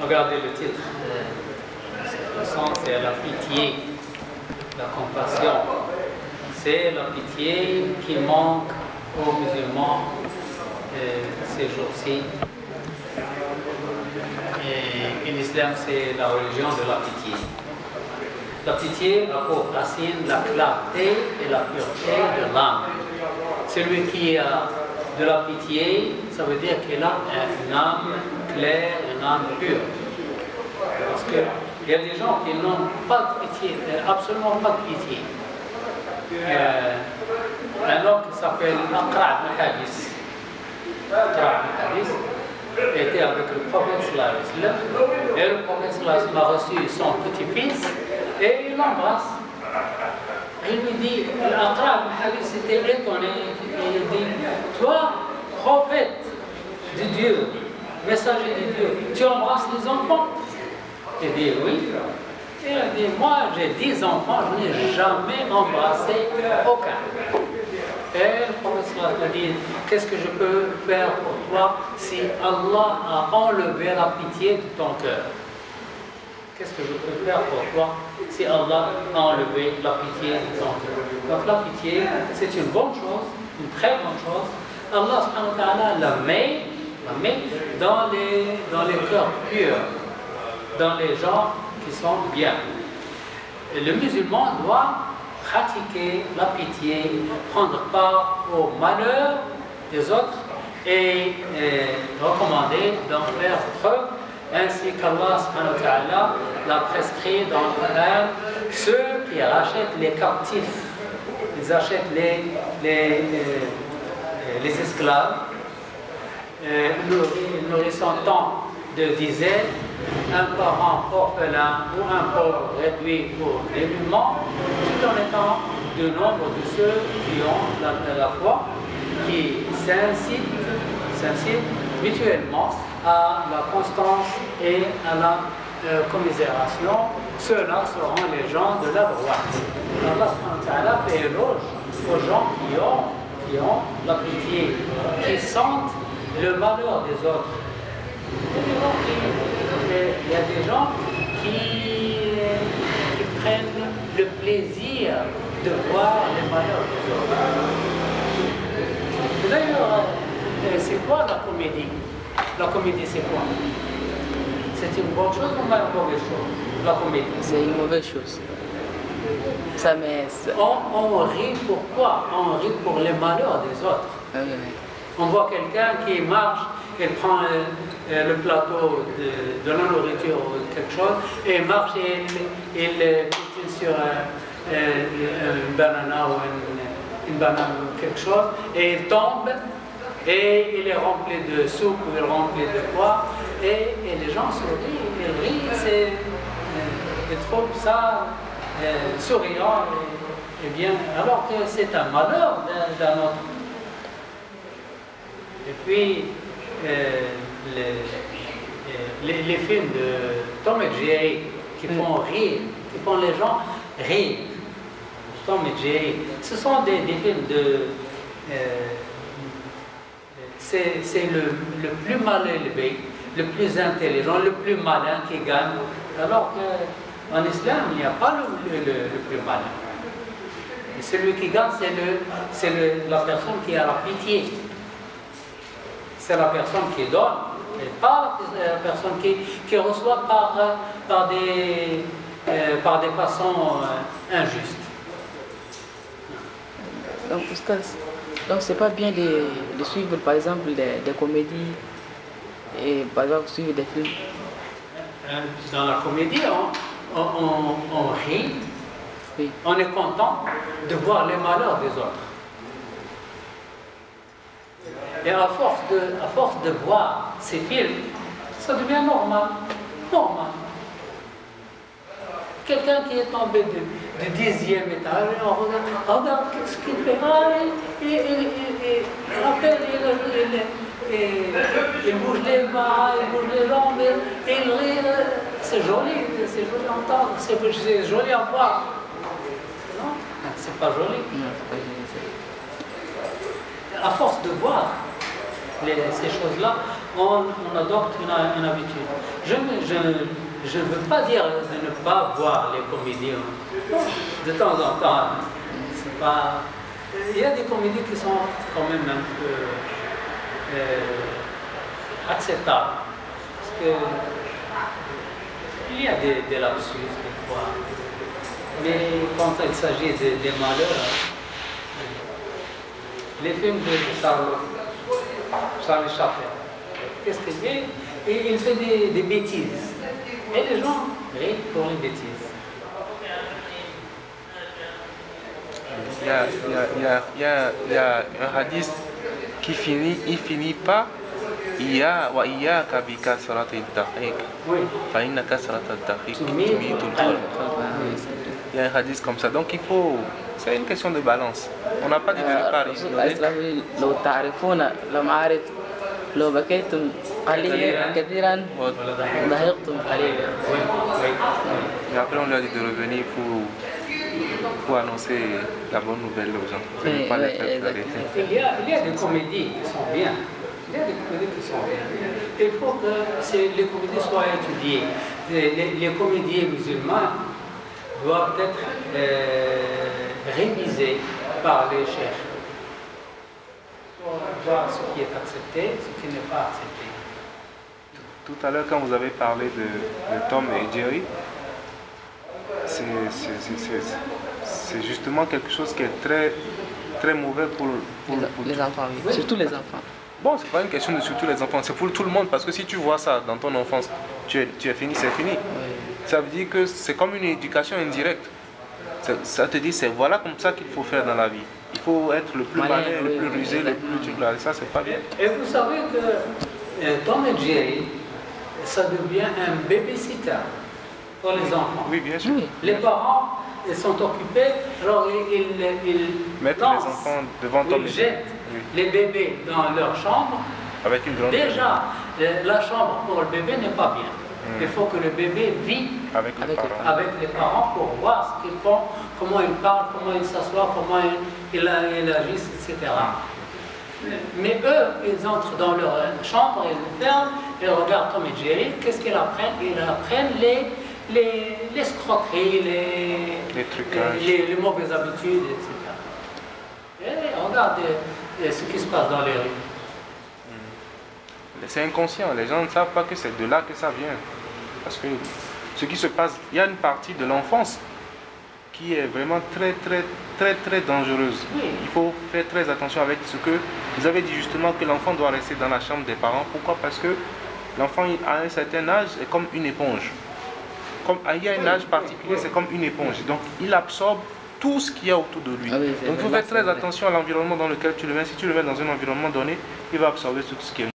Regardez le titre. Le sens, c'est la pitié, la compassion. C'est la pitié qui manque aux musulmans ces jours-ci. Et l'islam, c'est la religion de la pitié. La pitié a pour racine la clarté et la pureté de l'âme. Celui qui a de la pitié, ça veut dire qu'il a une âme claire, une âme pure. Parce qu'il y a des gens qui n'ont pas de pitié, absolument pas de pitié. Un homme qui s'appelle Aqra' ibn Habis. Aqra' ibn Habis était avec le prophète sallallahu alayhi wa sallam, et le prophète sallallahu alayhi wa sallam a reçu son petit-fils et il l'embrasse. Il lui dit, Aqra' ibn Habis était étonné, il dit, toi, prophète de Dieu, messager de Dieu, tu embrasses les enfants? Il dit oui. Il a dit, moi j'ai 10 enfants, je n'ai jamais embrassé aucun. Et le professeur a dit, qu'est-ce que je peux faire pour toi si Allah a enlevé la pitié de ton cœur? Qu'est-ce que je peux faire pour toi si Allah a enlevé la pitié de ton cœur? Donc la pitié, c'est une bonne chose, une très bonne chose. Allah subhanahu wa ta'ala la met dans les cœurs purs, dans les gens qui sont bien. Et le musulman doit pratiquer la pitié, prendre part au malheur des autres et recommander d'en faire preuve, ainsi qu'Allah subhanahu wa ta'ala l'a prescrit dans le Coran. Ceux qui rachètent les captifs, ils achètent les esclaves, nourrissant tant de dizaines, un parent orphelin ou un pauvre réduit pour dénuement, tout en étant du nombre de ceux qui ont la foi, qui s'incitent mutuellement à la constance et à la commisération. Ceux-là seront les gens de la droite. Allah fait éloge aux gens qui ont la pitié, qui sentent le malheur des autres. Il y a des gens qui prennent le plaisir de voir les malheurs des autres. D'ailleurs, c'est quoi la comédie? La comédie, c'est quoi? C'est une bonne chose ou une mauvaise chose? La comédie. C'est une mauvaise chose. Ça, mais... On rit pourquoi? On rit pour les malheurs des autres. Oui. On voit quelqu'un qui marche, il prend le plateau de la nourriture ou quelque chose, et il marche et il piétine sur une banane ou une banane ou quelque chose, et il tombe, et il est rempli de soupe ou il est rempli de quoi, et les gens sourient, ils rient, ils trouvent ça souriant et bien, alors que c'est un malheur d'un autre. Et puis, les films de Tom et Jerry qui font rire, qui font les gens rire. Tom et Jerry, ce sont des films de... c'est le plus mal élevé, le plus intelligent, le plus malin qui gagne. Alors qu'en islam, il n'y a pas le plus malin. Et celui qui gagne, c'est la personne qui a la pitié. C'est la personne qui donne, et pas la personne qui reçoit par des façons injustes. Donc c'est pas bien de suivre par exemple des comédies et par exemple suivre des films. Dans la comédie, on rit, oui. On est content de voir les malheurs des autres. Et à force de voir ces films, ça devient normal. Quelqu'un qui est tombé du 10e étage, on regarde ce qu'il fait. Il bouge les mains, il bouge les jambes, et il rit. C'est joli à entendre, c'est joli à voir. Non, c'est pas joli. À force de voir, ces choses-là, on adopte une habitude. Je ne veux pas dire de ne pas voir les comédies. De temps en temps, c'est pas... Il y a des comédies qui sont quand même un peu acceptables. Parce que il y a des lapsus, des fois. Mais quand il s'agit des malheurs, les films de Charlie Chaplin, qu'est-ce qu'il fait? Et il fait des bêtises. Et les gens rient pour les bêtises. Il y a un hadith qui finit pas. Il y a kabika salat al-daqiq. Fa inna kasrat al-daqiq tumitu al-qalb. Il y a un hadith comme ça. Donc il faut. C'est une question de balance. On n'a pas dit de ne pas rigoler. لو تعرفون لو عارف لو بكيتم قليلا كثيرا ضحكتم قليلا. Et après on lui a dit de revenir pour annoncer la bonne nouvelle aux gens. Il y a des comédies qui sont bien. Il y a des comédies qui sont bien. Il faut que les comédies soient étudiées. Les comédies musulmans doivent être révisées par les chefs pour voir ce qui est accepté, ce qui n'est pas accepté. Tout à l'heure, quand vous avez parlé de Tom et Jerry, c'est justement quelque chose qui est très, très mauvais pour les enfants, oui. Surtout les enfants. Bon, c'est pas une question de surtout les enfants, c'est pour tout le monde, parce que si tu vois ça dans ton enfance, tu es fini, c'est fini. Oui. Ça veut dire que c'est comme une éducation indirecte. Ça te dit, c'est voilà comme ça qu'il faut faire dans la vie. Il faut être le plus malin, le plus rusé, le plus truc là. Ça, c'est pas bien. Et vous savez que Tom et Jerry, ça devient un babysitter pour les enfants. Oui, bien sûr. Les parents, ils sont occupés, alors ils mettent les enfants devant Tom et Jerry. Jettent les bébés dans leur chambre. Avec une grande Déjà, la chambre pour le bébé n'est pas bien. Il faut que le bébé vit avec les parents pour voir ce qu'ils font, comment ils parlent, comment ils s'assoient, comment ils agissent, etc. Mais eux, ils entrent dans leur chambre, ils ferment, ils regardent Tom et Jerry. Qu'est-ce qu'ils apprennent? Ils apprennent les escroqueries, les mauvaises habitudes, etc. Et regardez ce qui se passe dans les rues. C'est inconscient, les gens ne savent pas que c'est de là que ça vient. Parce que ce qui se passe, il y a une partie de l'enfance qui est vraiment très, très, très, très dangereuse. Oui. Il faut faire très attention avec ce que vous avez dit justement, que l'enfant doit rester dans la chambre des parents. Pourquoi? Parce que l'enfant à un certain âge est comme une éponge. Il y a un âge particulier, c'est comme une éponge. Donc il absorbe tout ce qu'il y a autour de lui. Donc il faut faire très attention à l'environnement dans lequel tu le mets. Si tu le mets dans un environnement donné, il va absorber tout ce qui est